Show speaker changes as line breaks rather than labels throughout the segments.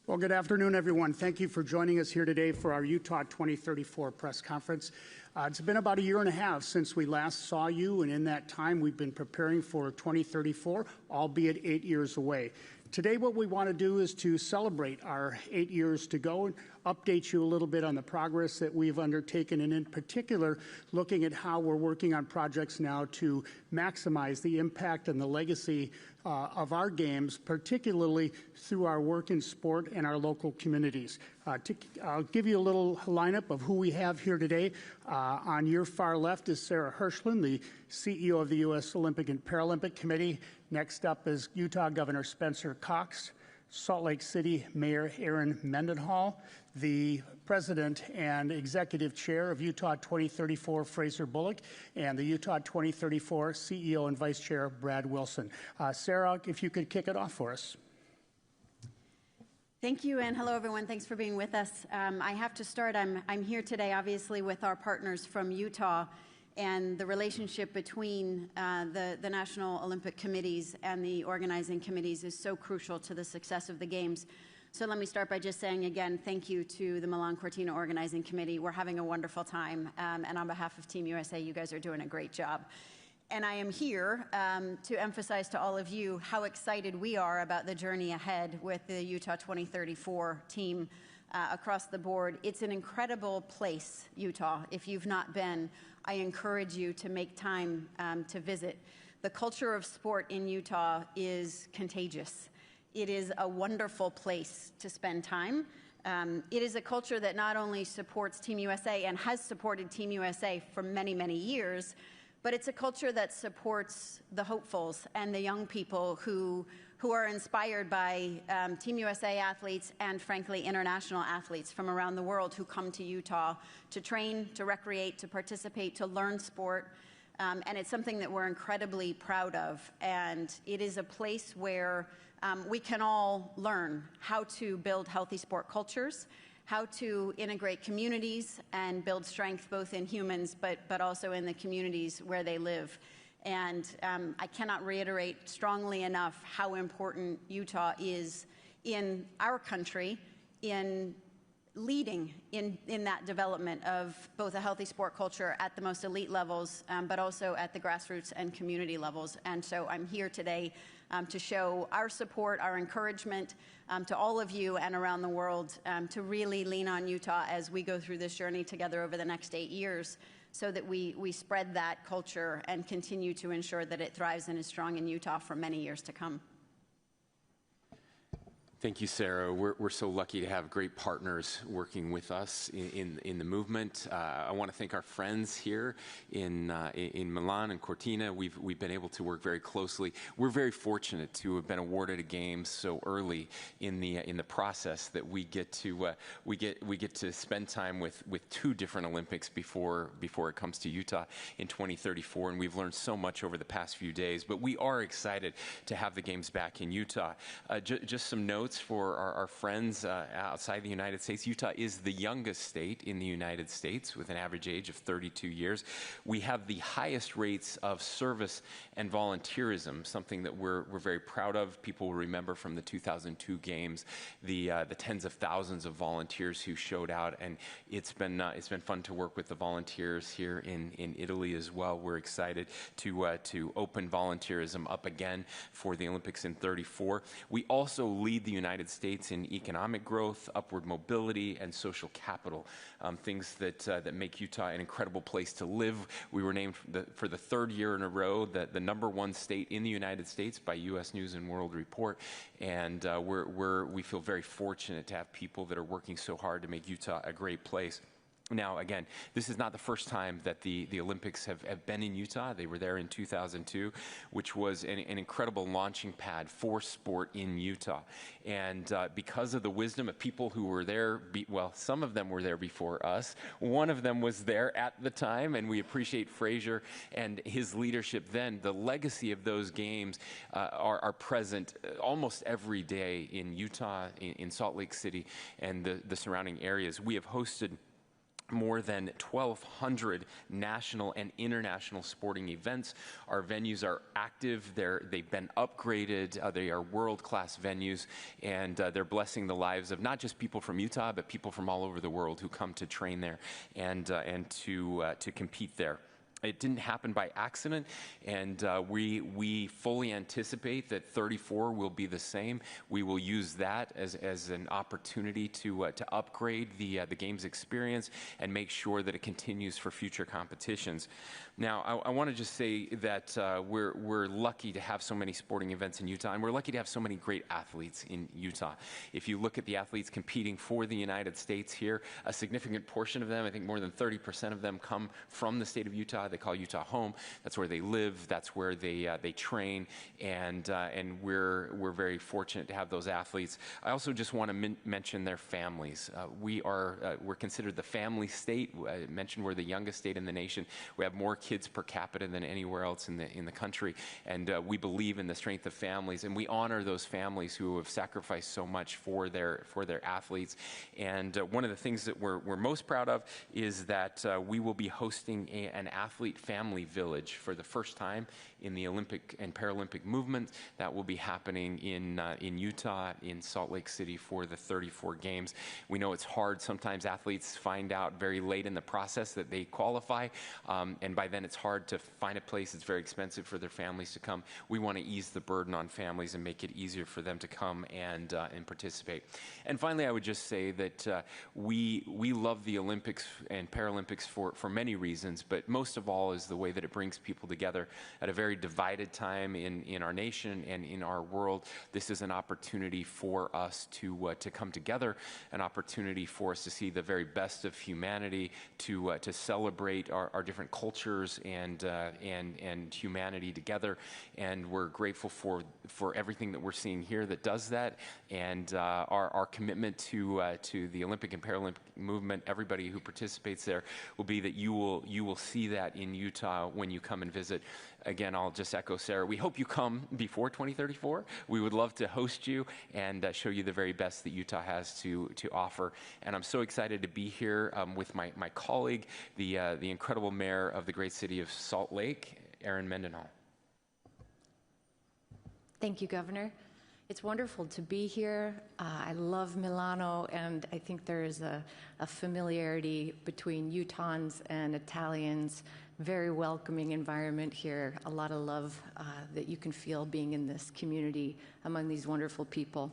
Well, good afternoon, everyone. Thank you for joining us here today for our Utah 2034 press conference. It's been about a year and a half since we last saw you, and in that time we've been preparing for 2034, albeit 8 years away. Today what we want to do is to celebrate our 8 years to go and update you a little bit on the progress that we've undertaken, and in particular looking at how we're working on projects now to maximize the impact and the legacy of our games, particularly through our work in sport and our local communities. I'll give you a little lineup of who we have here today. On your far left is Sarah Hirshland, the CEO of the U.S. Olympic and Paralympic Committee. Next up is Utah Governor Spencer Cox, Salt Lake City Mayor Erin Mendenhall, the President and Executive Chair of Utah 2034, Fraser Bullock, and the Utah 2034 CEO and Vice Chair, Brad Wilson. Sarah, if you could kick it off for us.
Thank you, and hello, everyone. Thanks for being with us. I have to start. I'm here today, obviously, with our partners from Utah, and the relationship between the National Olympic Committees and the organizing committees is so crucial to the success of the Games. So let me start by just saying again, thank you to the Milano Cortina Organizing Committee. We're having a wonderful time, and on behalf of Team USA, you guys are doing a great job. And I am here to emphasize to all of you how excited we are about the journey ahead with the Utah 2034 team across the board. It's an incredible place, Utah. If you've not been, I encourage you to make time to visit. The culture of sport in Utah is contagious. It is a wonderful place to spend time. It is a culture that not only supports Team USA and has supported Team USA for many, many years, but it's a culture that supports the hopefuls and the young people who are inspired by Team USA athletes and, frankly, international athletes from around the world who come to Utah to train, to recreate, to participate, to learn sport. And it's something that we're incredibly proud of. And it is a place where we can all learn how to build healthy sport cultures, how to integrate communities and build strength both in humans but also in the communities where they live. And I cannot reiterate strongly enough how important Utah is in our country in leading in that development of both a healthy sport culture at the most elite levels, but also at the grassroots and community levels. And so I'm here today to show our support, our encouragement to all of you and around the world to really lean on Utah as we go through this journey together over the next 8 years, so that we spread that culture and continue to ensure that it thrives and is strong in Utah for many years to come.
Thank you, Sarah. We're so lucky to have great partners working with us in the movement. I want to thank our friends here in Milan and Cortina. We've been able to work very closely. We're very fortunate to have been awarded a Games so early in the process that we get to spend time with two different Olympics before it comes to Utah in 2034, and we've learned so much over the past few days. But we are excited to have the Games back in Utah. Just some notes for our friends outside the United States. Utah is the youngest state in the United States with an average age of 32 years. We have the highest rates of service and volunteerism, something that we're very proud of. People will remember from the 2002 Games the tens of thousands of volunteers who showed out, and it's been fun to work with the volunteers here in Italy as well. We're excited to open volunteerism up again for the Olympics in 34. We also lead the United States in economic growth, upward mobility, and social capital, things that make Utah an incredible place to live. We were named for the third year in a row the #1 state in the United States by U.S. News and World Report, and we feel very fortunate to have people that are working so hard to make Utah a great place. Now, again, this is not the first time that the Olympics have been in Utah. They were there in 2002, which was an incredible launching pad for sport in Utah. And because of the wisdom of people who were there, well, some of them were there before us. One of them was there at the time, and we appreciate Fraser and his leadership then. The legacy of those games are present almost every day in Utah, in Salt Lake City, and the surrounding areas. We have hosted more than 1,200 national and international sporting events. Our venues are active. They've been upgraded. They are world-class venues, and they're blessing the lives of not just people from Utah, but people from all over the world who come to train there and to compete there. It didn't happen by accident, and we fully anticipate that 34 will be the same. We will use that as an opportunity to upgrade the game's experience and make sure that it continues for future competitions. Now, I want to just say that we're lucky to have so many sporting events in Utah, and we're lucky to have so many great athletes in Utah. If you look at the athletes competing for the United States here, a significant portion of them, I think more than 30% of them, come from the state of Utah. They call Utah home. That's where they live. That's where they train, and we're very fortunate to have those athletes. I also just want to mention their families. We're considered the family state. I mentioned we're the youngest state in the nation. We have more kids per capita than anywhere else in the country, and we believe in the strength of families, and we honor those families who have sacrificed so much for their athletes. And one of the things that we're most proud of is that we will be hosting an athlete family village for the first time in the Olympic and Paralympic movement. That will be happening in Utah, in Salt Lake City, for the 34 games. We know it's hard. Sometimes athletes find out very late in the process that they qualify, and by then it's hard to find a place. It's very expensive for their families to come. We want to ease the burden on families and make it easier for them to come and participate. And finally, I would just say that we love the Olympics and Paralympics for many reasons, but most of all is the way that it brings people together at a very divided time in our nation and in our world. This is an opportunity for us to come together, an opportunity for us to see the very best of humanity, to celebrate our different cultures and humanity together. And we're grateful for everything that we're seeing here that does that, and our commitment to the Olympic and Paralympic movement. Everybody who participates there will be that you will see that in Utah when you come and visit. Again, I'll just echo Sarah. We hope you come before 2034. We would love to host you and show you the very best that Utah has to offer. And I'm so excited to be here with my colleague, the incredible mayor of the great city of Salt Lake, Erin Mendenhall.
Thank you, Governor. It's wonderful to be here. I love Milano, and I think there is a familiarity between Utahns and Italians. Very welcoming environment here. A lot of love that you can feel being in this community among these wonderful people.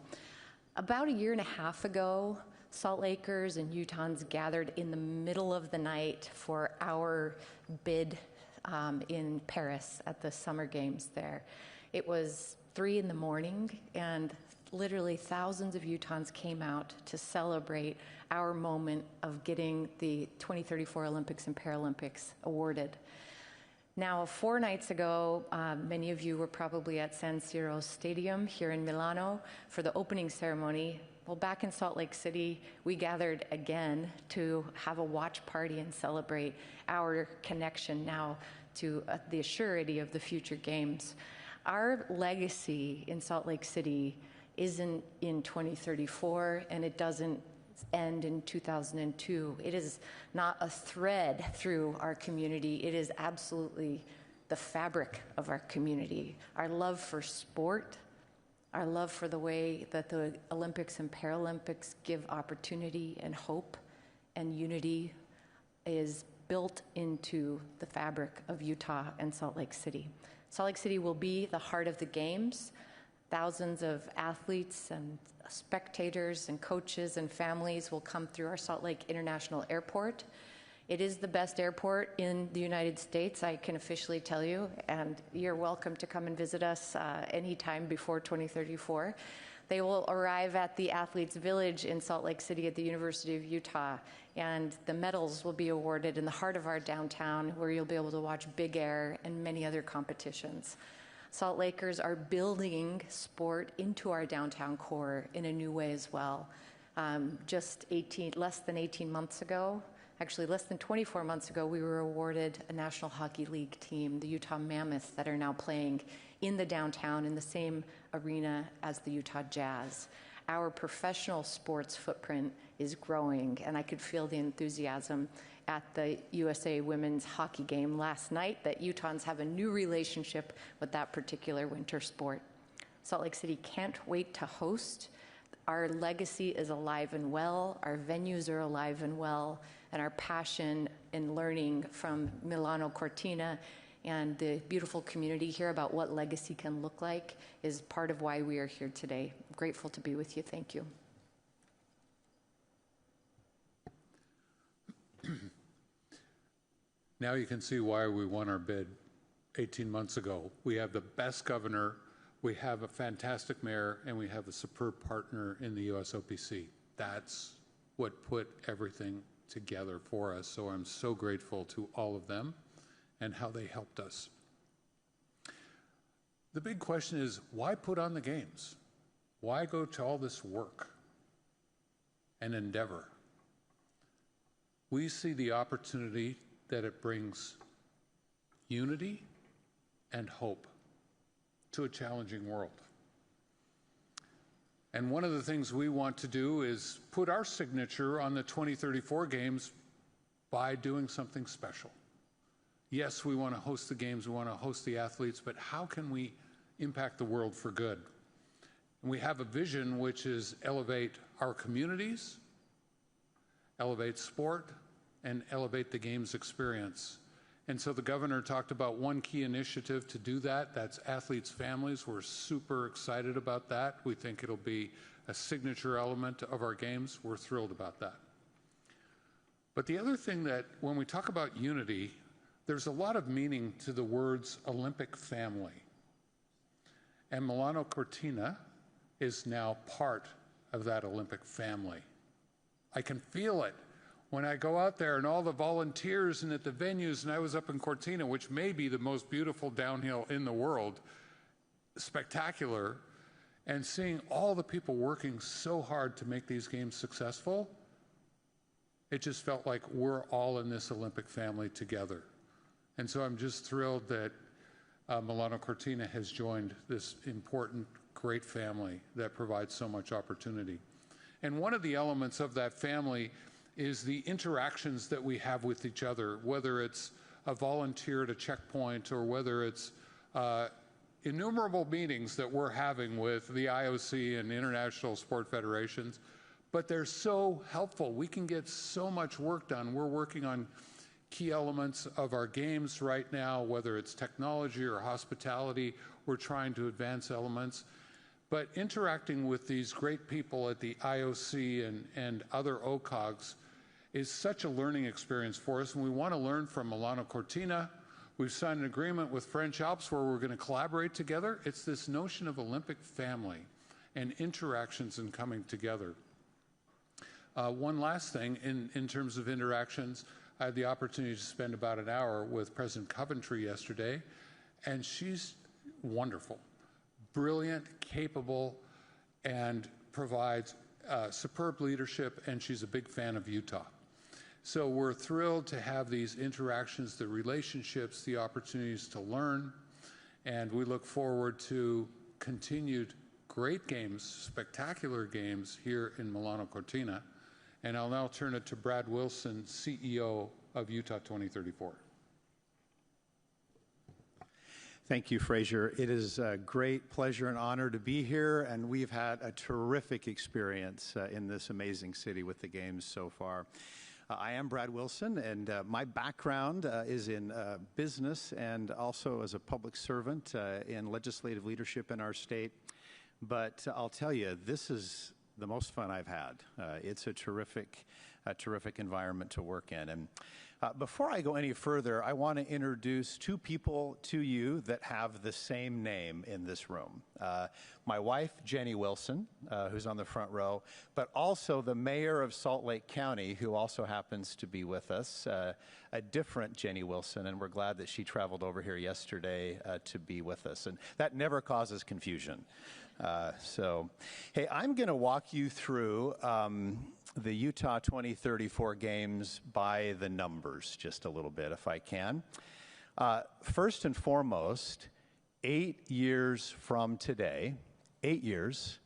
About a year and a half ago, Salt Lakers and Utahns gathered in the middle of the night for our bid in Paris at the Summer Games there. It was 3 in the morning, and literally thousands of Utahns came out to celebrate our moment of getting the 2034 Olympics and Paralympics awarded. Now, 4 nights ago, many of you were probably at San Siro Stadium here in Milano for the opening ceremony. Well, back in Salt Lake City, we gathered again to have a watch party and celebrate our connection now to the assurity of the future games. Our legacy in Salt Lake City isn't in 2034, and it doesn't end in 2002. It is not a thread through our community. It is absolutely the fabric of our community. Our love for sport, our love for the way that the Olympics and Paralympics give opportunity and hope and unity is built into the fabric of Utah and Salt Lake City. Salt Lake City will be the heart of the games. Thousands of athletes and spectators and coaches and families will come through our Salt Lake International Airport. It is the best airport in the United States, I can officially tell you, and you're welcome to come and visit us anytime before 2034. They will arrive at the Athletes Village in Salt Lake City at the University of Utah, and the medals will be awarded in the heart of our downtown, where you'll be able to watch Big Air and many other competitions. Salt Lakers are building sport into our downtown core in a new way as well. Less than 18 months ago, actually less than 24 months ago, we were awarded a National Hockey League team, the Utah Mammoths, that are now playing in the downtown in the same arena as the Utah Jazz. our professional sports footprint is growing, and I could feel the enthusiasm at the USA Women's Hockey game last night that Utahns have a new relationship with that particular winter sport. Salt Lake City can't wait to host. Our legacy is alive and well, our venues are alive and well, and our passion in learning from Milano Cortina and the beautiful community here about what legacy can look like is part of why we are here today. I'm grateful to be with you. Thank you.
Now you can see why we won our bid 18 months ago. We have the best governor, we have a fantastic mayor, and we have a superb partner in the USOPC. That's what put everything together for us. So I'm so grateful to all of them and how they helped us. The big question is, why put on the games? Why go to all this work and endeavor? We see the opportunity that it brings unity and hope to a challenging world. And one of the things we want to do is put our signature on the 2034 games by doing something special. Yes, we want to host the games, we want to host the athletes, but how can we impact the world for good? And we have a vision which is elevate our communities, elevate sport, and elevate the games experience. And so the governor talked about one key initiative to do that. That's athletes' families. We're super excited about that. We think it'll be a signature element of our games. We're thrilled about that. But the other thing that when we talk about unity, there's a lot of meaning to the words Olympic family. And Milano Cortina is now part of that Olympic family. I can feel it when I go out there and all the volunteers and at the venues, and I was up in Cortina, which may be the most beautiful downhill in the world, spectacular, and seeing all the people working so hard to make these games successful, it just felt like we're all in this Olympic family together. And so I'm just thrilled that Milano Cortina has joined this important, great family that provides so much opportunity. And one of the elements of that family is the interactions that we have with each other, whether it's a volunteer at a checkpoint or whether it's innumerable meetings that we're having with the IOC and international sport federations. But they're so helpful. We can get so much work done. We're working on key elements of our games right now, whether it's technology or hospitality. We're trying to advance elements. But interacting with these great people at the IOC and other OCOGs is such a learning experience for us, and we want to learn from Milano Cortina. We've signed an agreement with French Alps where we're going to collaborate together. It's this notion of Olympic family and interactions and coming together. One last thing, in terms of interactions, I had the opportunity to spend about an hour with President Coventry yesterday, and she's wonderful, brilliant, capable, and provides superb leadership, and she's a big fan of Utah. So we're thrilled to have these interactions, the relationships, the opportunities to learn, and we look forward to continued great games, spectacular games here in Milano Cortina. And I'll now turn it to Brad Wilson, CEO of Utah 2034.
Thank you, Fraser. It is a great pleasure and honor to be here, and we've had a terrific experience in this amazing city with the games so far. I am Brad Wilson, and my background is in business and also as a public servant in legislative leadership in our state. But I'll tell you, this is the most fun I've had. It's a terrific environment to work in. And before I go any further, I want to introduce two people to you that have the same name in this room. My wife, Jenny Wilson, who's on the front row, but also the mayor of Salt Lake County, who also happens to be with us, a different Jenny Wilson, and we're glad that she traveled over here yesterday to be with us. And that never causes confusion. So, hey, I'm going to walk you through the Utah 2034 games by the numbers just a little bit, if I can. First and foremost, 8 years from today, 8 years,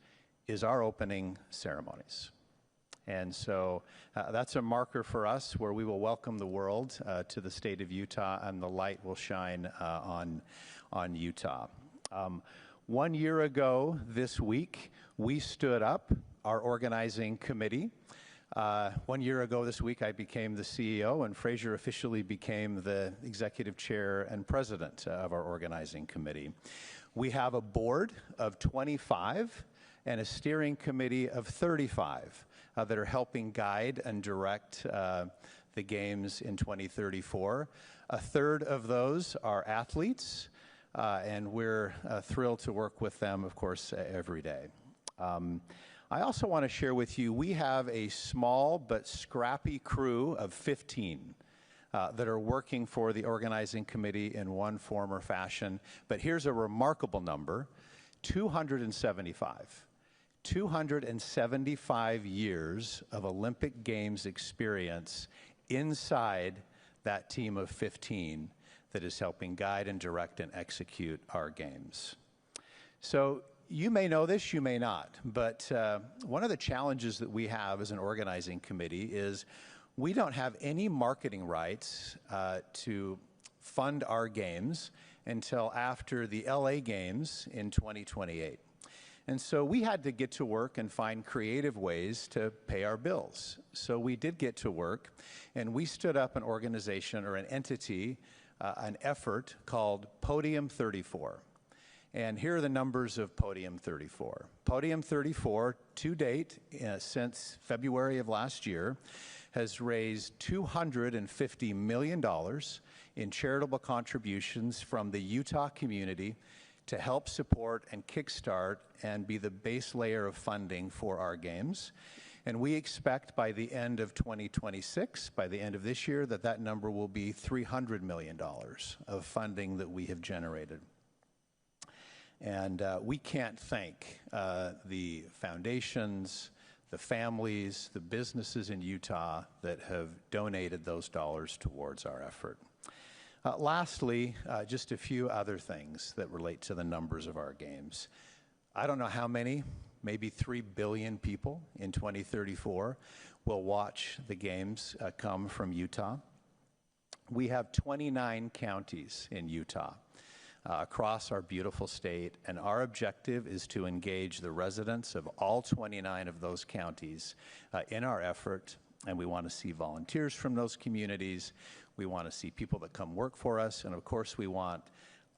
is our opening ceremonies. And so that's a marker for us where we will welcome the world to the state of Utah, and the light will shine on Utah. 1 year ago this week, we stood up our organizing committee. 1 year ago this week, I became the CEO, and Fraser officially became the executive chair and president of our organizing committee. We have a board of 25 and a steering committee of 35 that are helping guide and direct the games in 2034. A third of those are athletes, and we're thrilled to work with them, of course, every day. I also want to share with you, we have a small but scrappy crew of 15 that are working for the organizing committee in one form or fashion. But here's a remarkable number, 275. 275 years of Olympic Games experience inside that team of 15 that is helping guide and direct and execute our games. So you may know this, you may not, but one of the challenges that we have as an organizing committee is we don't have any marketing rights to fund our games until after the LA Games in 2028. And so we had to get to work and find creative ways to pay our bills. So we did get to work, and we stood up an organization or an entity, an effort called Podium 34. And here are the numbers of Podium 34. Podium 34, to date, since February of last year, has raised $250 million in charitable contributions from the Utah community to help support and kickstart and be the base layer of funding for our games. And we expect by the end of 2026, by the end of this year, that that number will be $300 million of funding that we have generated. And we can't thank the foundations, the families, the businesses in Utah that have donated those dollars towards our effort. Lastly, just a few other things that relate to the numbers of our games. I don't know how many, maybe 3 billion people in 2034 will watch the games come from Utah. We have 29 counties in Utah across our beautiful state, and our objective is to engage the residents of all 29 of those counties in our effort, and we want to see volunteers from those communities. We want to see people that come work for us, and of course we want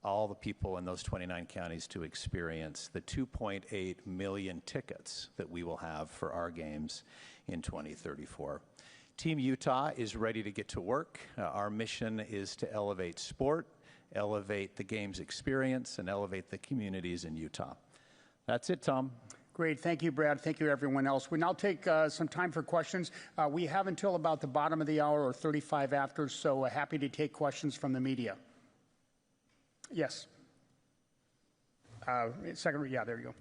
all the people in those 29 counties to experience the 2.8 million tickets that we will have for our games in 2034. Team Utah is ready to get to work. Our mission is to elevate sport, elevate the games experience, and elevate the communities in Utah. That's it, Tom.
Great. Thank you, Brad. Thank you, everyone else. We now take some time for questions. We have until about the bottom of the hour or 35 after, so happy to take questions from the media. Yes. Second, yeah, there you go.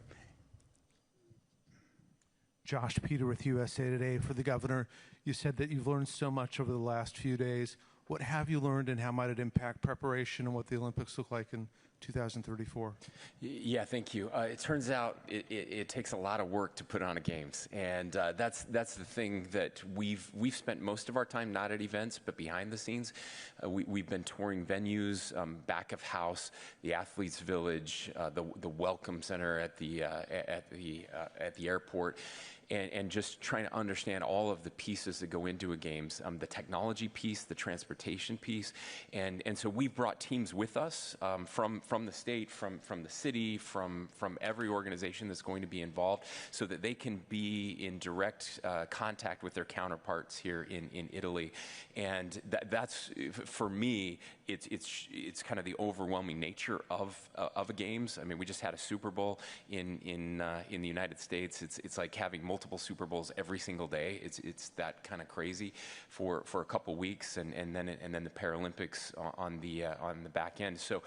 Josh Peter with USA Today. For the governor, you said that you've learned so much over the last few days. What have you learned, and how might it impact preparation and what the Olympics look like in 2034?
Yeah, thank you. It turns out it takes a lot of work to put on a games, and that's the thing that we've spent most of our time not at events but behind the scenes. We've been touring venues, back of house, the athletes' village, the welcome center at the airport. And just trying to understand all of the pieces that go into a games, the technology piece, the transportation piece, and so we've brought teams with us from the state, from the city, from every organization that's going to be involved, so that they can be in direct contact with their counterparts here in Italy. And that's for me, it's kind of the overwhelming nature of a games. I mean, we just had a Super Bowl in the United States. It's like having multiple Super Bowls every single day. It's that kind of crazy for a couple weeks, and then the Paralympics on the back end. So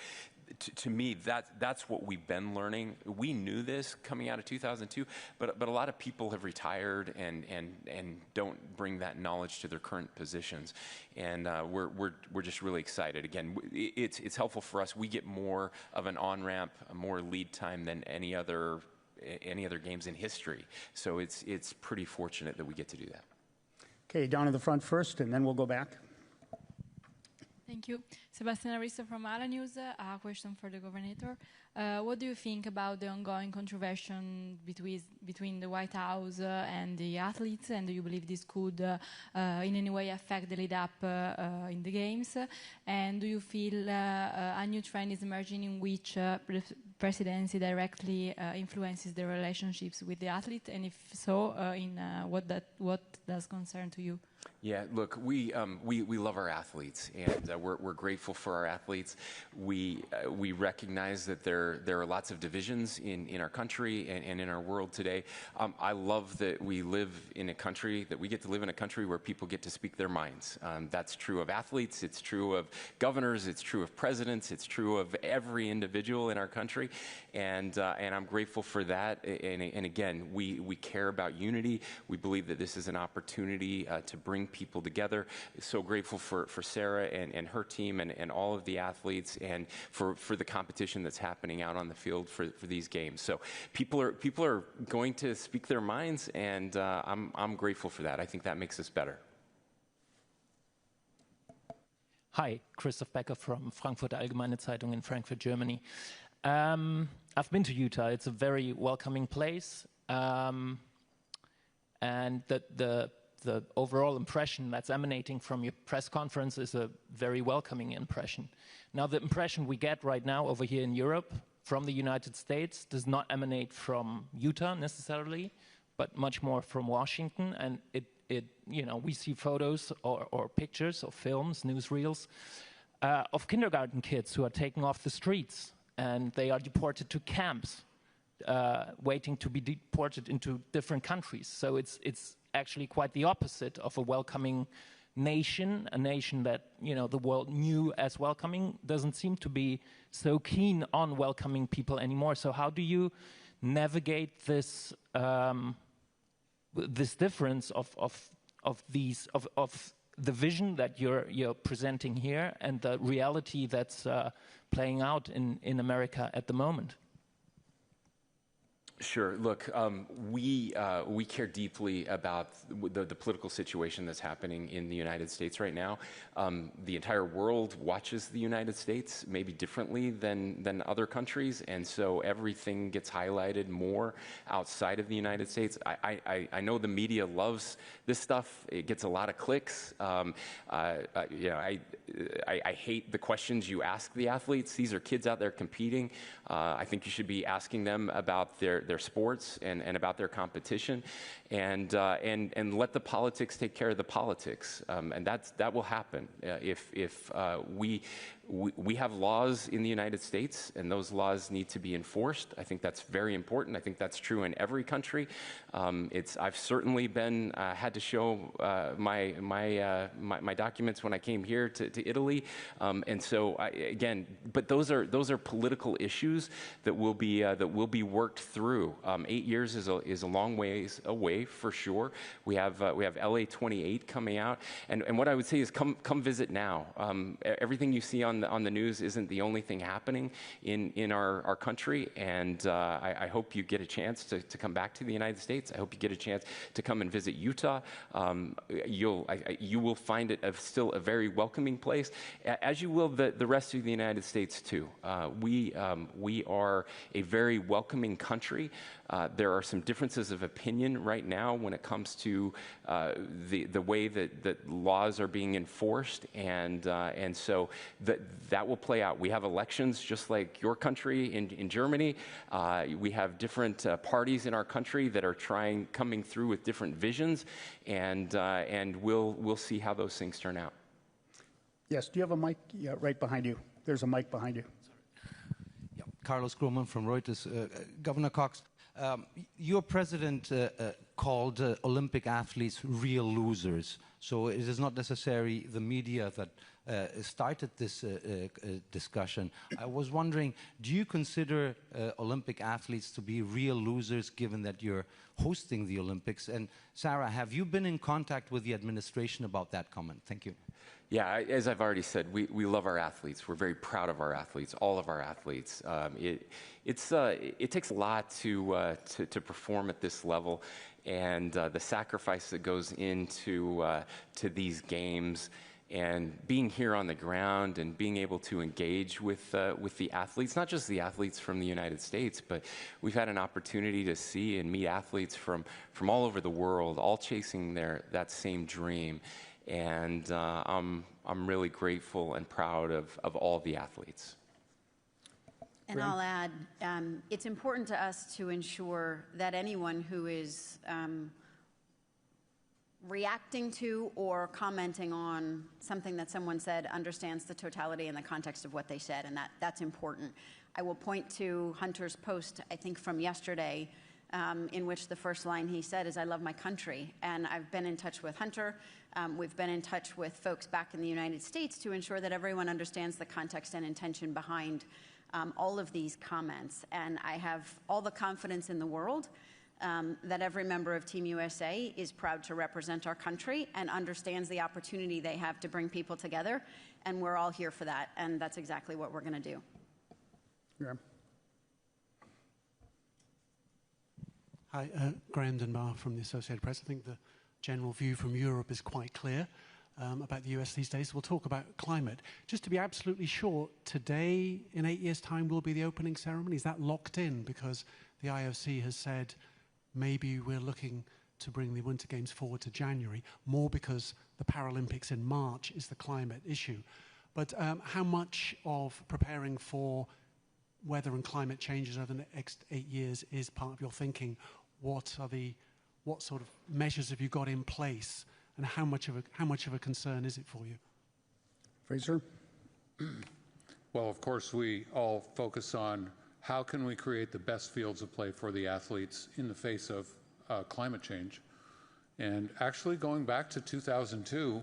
to me, that's what we've been learning. We knew this coming out of 2002, but a lot of people have retired and don't bring that knowledge to their current positions, and we're just really excited. Again, it's helpful for us. We get more of an on-ramp, more lead time than any other any other games in history. So it's pretty fortunate that we get to do that.
Okay, down in the front first, and then we'll go back.
Thank you. Sebastiana Rissa from Milan News. A question for the governor. What do you think about the ongoing controversy between the White House and the athletes, and do you believe this could in any way affect the lead-up in the Games? And do you feel a new trend is emerging in which presidency directly influences the relationships with the athlete, and if so, in what does concern to you?
Yeah, look, we love our athletes, and we're grateful for our athletes. We recognize that there are lots of divisions in our country and in our world today. I love that we live in a country, that we get to live in a country where people get to speak their minds. That's true of athletes, it's true of governors, it's true of presidents, it's true of every individual in our country, and I'm grateful for that. And again, we care about unity. We believe that this is an opportunity to bring people together. So grateful for Sarah and her team and all of the athletes, and for the competition that's happening out on the field for these games. So people are going to speak their minds, and I'm grateful for that. I think that makes us better.
Hi, Christoph Becker from Frankfurter Allgemeine Zeitung in Frankfurt, Germany. I've been to Utah. It's a very welcoming place, and the overall impression that's emanating from your press conference is a very welcoming impression. Now, the impression we get right now over here in Europe from the United States does not emanate from Utah necessarily, but much more from Washington. And we see photos or pictures or films, newsreels, of kindergarten kids who are taken off the streets, and they are deported to camps, waiting to be deported into different countries. So it's actually quite the opposite of a welcoming nation, a nation that the world knew as welcoming doesn't seem to be so keen on welcoming people anymore. So how do you navigate this this difference of the vision that you're presenting here and the reality that's playing out in America at the moment?
Sure. Look, we care deeply about the political situation that's happening in the United States right now. The entire world watches the United States maybe differently than other countries, and so everything gets highlighted more outside of the United States. I know the media loves this stuff. It gets a lot of clicks. I hate the questions you ask the athletes. These are kids out there competing. I think you should be asking them about their sports and about their competition, and let the politics take care of the politics, and that will happen if we have laws in the United States, and those laws need to be enforced. I think that's very important. I think that's true in every country. I've certainly had to show my documents when I came here to Italy, and so but those are political issues that will be worked through. 8 years is a long ways away for sure. We have LA 28 coming out, and what I would say is come visit now. Everything you see on the news isn't the only thing happening in our country, and I hope you get a chance to come back to the United States. I hope you get a chance to come and visit Utah. You will find it still a very welcoming place, as you will the rest of the United States too. We are a very welcoming country. There are some differences of opinion right now when it comes to the way that laws are being enforced, and so that will play out. We have elections just like your country in Germany. We have different parties in our country that are coming through with different visions, and we'll see how those things turn out.
Yes, do you have a mic? Yeah, right behind you. There's a mic behind you.
Carlos Groman from Reuters. Governor Cox, your president called Olympic athletes real losers. So it is not necessarily the media that started this discussion. I was wondering, do you consider Olympic athletes to be real losers given that you're hosting the Olympics? And Sarah, have you been in contact with the administration about that comment? Thank you.
Yeah, as I've already said, we love our athletes. We're very proud of our athletes, all of our athletes. It takes a lot to perform at this level, and the sacrifice that goes into to these games, and being here on the ground and being able to engage with the athletes, not just the athletes from the United States, but we've had an opportunity to see and meet athletes from all over the world, all chasing that same dream. And I'm really grateful and proud of all the athletes.
And I'll add, it's important to us to ensure that anyone who is reacting to or commenting on something that someone said understands the totality and the context of what they said, and that's important. I will point to Hunter's post, I think from yesterday, in which the first line he said is, "I love my country." And I've been in touch with Hunter. We've been in touch with folks back in the United States to ensure that everyone understands the context and intention behind all of these comments. And I have all the confidence in the world that every member of Team USA is proud to represent our country and understands the opportunity they have to bring people together. And we're all here for that. And that's exactly what we're going to do.
Yeah.
Hi, Graham Dunbar from the Associated Press. I think the general view from Europe is quite clear about the US these days. We'll talk about climate. Just to be absolutely sure, today, in 8 years' time, will be the opening ceremony. Is that locked in? Because the IOC has said maybe we're looking to bring the Winter Games forward to January, more because the Paralympics in March is the climate issue. But how much of preparing for weather and climate changes over the next 8 years is part of your thinking? What sort of measures have you got in place, and how much of a concern is it for you?
Fraser?
Well, of course, we all focus on how can we create the best fields of play for the athletes in the face of climate change. And actually going back to 2002,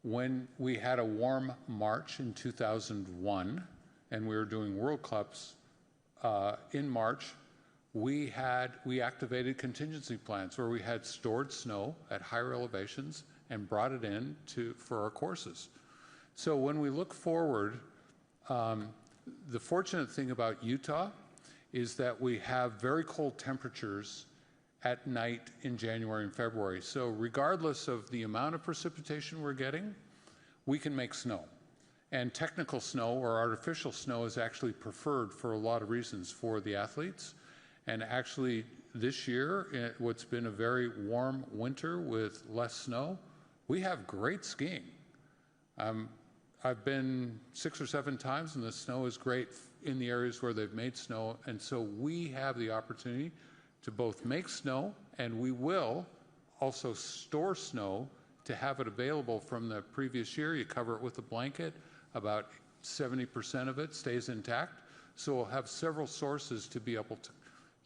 when we had a warm March in 2001, and we were doing World Cups in March, we activated contingency plans where we had stored snow at higher elevations and brought it in for our courses. So when we look forward, the fortunate thing about Utah is that we have very cold temperatures at night in January and February. So regardless of the amount of precipitation we're getting, we can make snow. And technical snow or artificial snow is actually preferred for a lot of reasons for the athletes. And actually this year, what's been a very warm winter with less snow, we have great skiing. I've been 6 or 7 times, and the snow is great in the areas where they've made snow. And so we have the opportunity to both make snow, and we will also store snow to have it available from the previous year. You cover it with a blanket. About 70% of it stays intact. So we'll have several sources to be able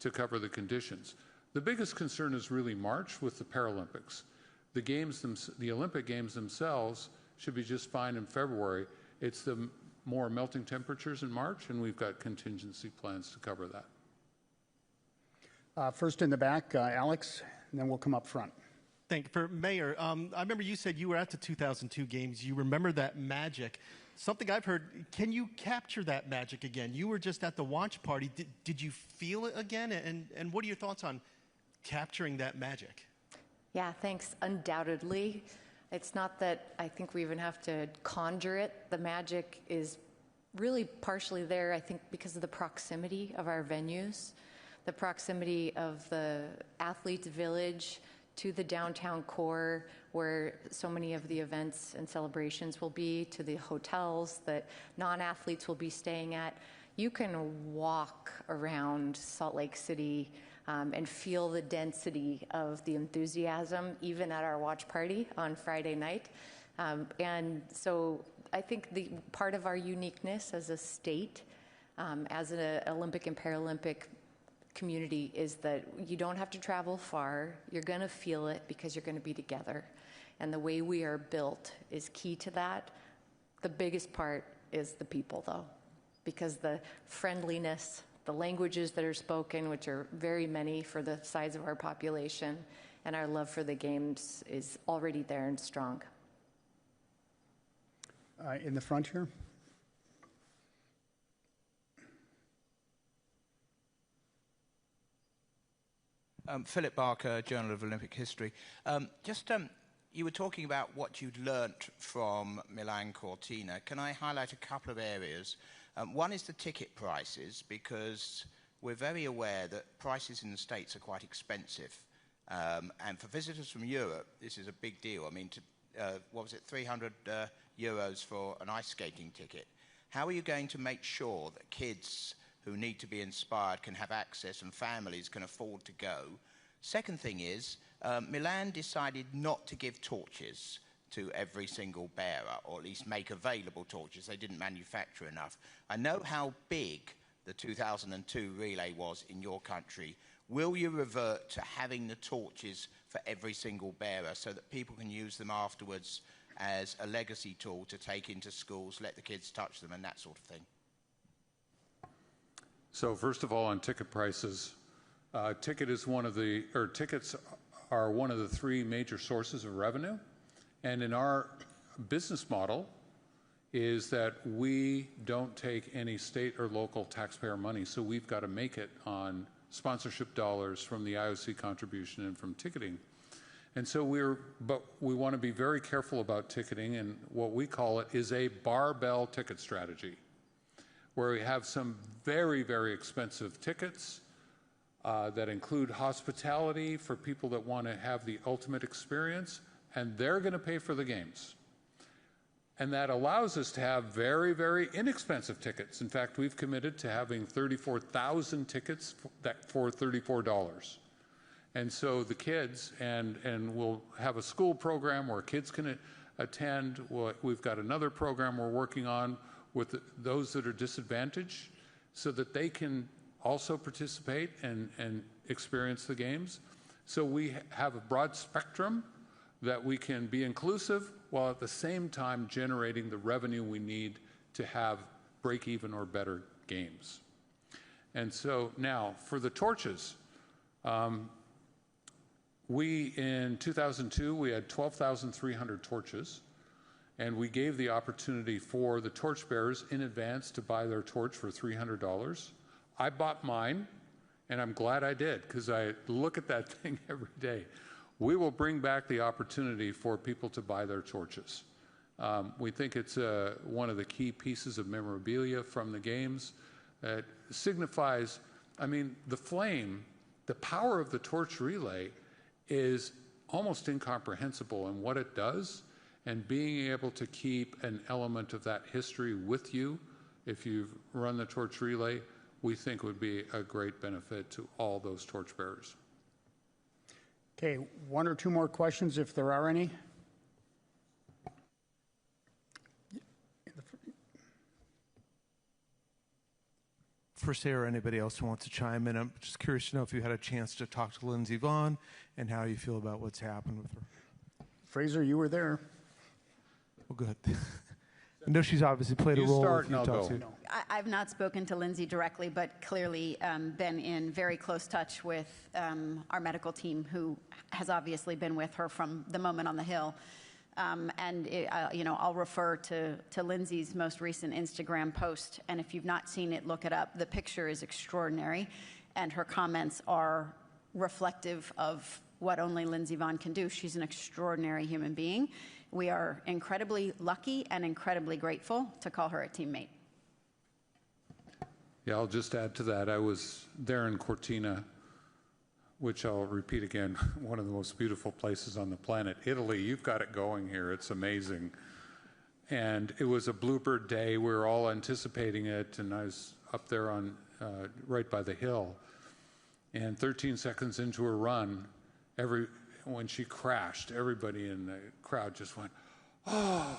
to cover the conditions. The biggest concern is really March with the Paralympics. The Olympic Games themselves should be just fine in February. It's the more melting temperatures in March, and we've got contingency plans to cover that.
First in the back, Alex, and then we'll come up front.
Thank you. For Mayor, I remember you said you were at the 2002 games. You remember that magic. Something I've heard, can you capture that magic again? You were just at the watch party. Did you feel it again? And what are your thoughts on capturing that magic?
Yeah, thanks. Undoubtedly. It's not that I think we even have to conjure it. The magic is really partially there, I think, because of the proximity of our venues, the proximity of the athletes' village to the downtown core where so many of the events and celebrations will be, to the hotels that non-athletes will be staying at. You can walk around Salt Lake City and feel the density of the enthusiasm, even at our watch party on Friday night. And so I think the part of our uniqueness as a state, as an Olympic and Paralympic community is that you don't have to travel far. You're going to feel it because you're going to be together. And the way we are built is key to that. The biggest part is the people, though, because the friendliness, the languages that are spoken, which are very many for the size of our population, and our love for the games is already there and strong.
In the front here.
Philip Barker, Journal of Olympic History. You were talking about what you'd learnt from Milan Cortina. Can I highlight a couple of areas? One is the ticket prices, because we're very aware that prices in the States are quite expensive. And for visitors from Europe, this is a big deal. I mean, what was it, 300 euros for an ice skating ticket. How are you going to make sure that kids who need to be inspired can have access and families can afford to go? Second thing is, Milan decided not to give torches to every single bearer, or at least make available torches. They didn't manufacture enough. I know how big the 2002 relay was in your country. Will you revert to having the torches for every single bearer so that people can use them afterwards as a legacy tool to take into schools, let the kids touch them, and that sort of thing?
So first of all, on ticket prices, tickets are one of the three major sources of revenue. And in our business model is that we don't take any state or local taxpayer money. So we've got to make it on sponsorship dollars from the IOC contribution and from ticketing. And so we want to be very careful about ticketing, and what we call it is a barbell ticket strategy, where we have some very, very expensive tickets that include hospitality for people that want to have the ultimate experience, and they're going to pay for the games. And that allows us to have very, very inexpensive tickets. In fact, we've committed to having 34,000 tickets for $34. And so the kids, and we'll have a school program where kids can attend. We've got another program we're working on with those that are disadvantaged so that they can also participate and experience the games. So we have a broad spectrum that we can be inclusive while at the same time generating the revenue we need to have break-even or better games. And so now, for the torches, in 2002, we had 12,300 torches, and we gave the opportunity for the torchbearers in advance to buy their torch for $300. I bought mine, and I'm glad I did, because I look at that thing every day. We will bring back the opportunity for people to buy their torches. We think it's one of the key pieces of memorabilia from the games. It signifies, I mean, the flame, the power of the torch relay is almost incomprehensible in what it does, and being able to keep an element of that history with you if you've run the torch relay, we think would be a great benefit to all those torchbearers.
Okay, one or two more questions if there are any.
For Sarah, anybody else who wants to chime in, I'm just curious to know if you had a chance to talk to Lindsey Vonn and how you feel about what's happened with her.
Fraser, you were there.
Well, good. I know she's obviously played a role with Utah too.
I've not spoken to Lindsey directly, but clearly been in very close touch with our medical team, who has obviously been with her from the moment on the Hill. I'll refer to Lindsey's most recent Instagram post, and if you've not seen it, look it up. The picture is extraordinary, and her comments are reflective of what only Lindsey Vonn can do. She's an extraordinary human being. We are incredibly lucky and incredibly grateful to call her a teammate.
Yeah, I'll just add to that. I was there in Cortina, which I'll repeat again, one of the most beautiful places on the planet. Italy, you've got it going here. It's amazing. And it was a bluebird day. We were all anticipating it, and I was up there on right by the hill. And 13 seconds into her run, when she crashed, everybody in the crowd just went, oh,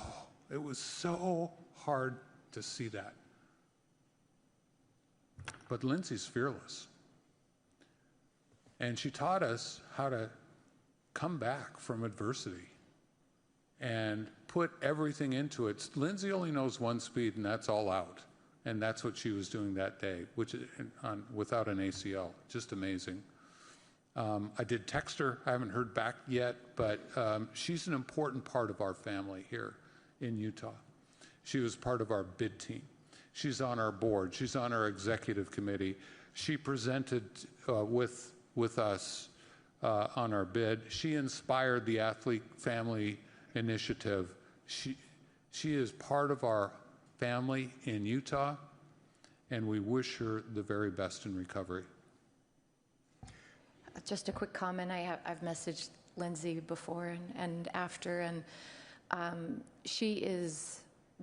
it was so hard to see that. But Lindsey's fearless. And she taught us how to come back from adversity and put everything into it. Lindsay only knows one speed, and that's all out. And that's what she was doing that day, without an ACL. Just amazing. I did text her. I haven't heard back yet, but she's an important part of our family here in Utah. She was part of our bid team. She's on our board. She's on our executive committee. She presented with us on our bid. She inspired the Athlete Family Initiative. She is part of our family in Utah, and we wish her the very best in recovery.
Just a quick comment. I've messaged Lindsay before and after, and she is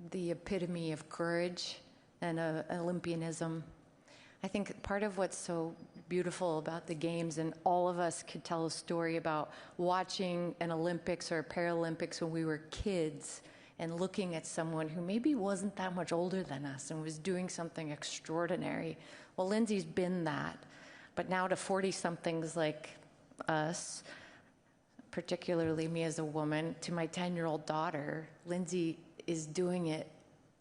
the epitome of courage and Olympianism. I think part of what's so beautiful about the Games, and all of us could tell a story about watching an Olympics or a Paralympics when we were kids and looking at someone who maybe wasn't that much older than us and was doing something extraordinary. Well, Lindsay's been that. But now to 40-somethings like us, particularly me as a woman, to my 10-year-old daughter, Lindsay is doing it,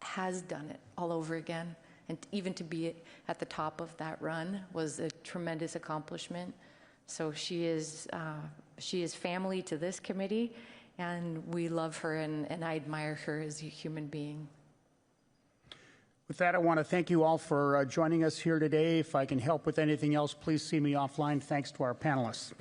has done it all over again. And even to be at the top of that run was a tremendous accomplishment. So she is family to this committee, and we love her, and I admire her as a human being.
With that, I want to thank you all for joining us here today. If I can help with anything else, please see me offline. Thanks to our panelists.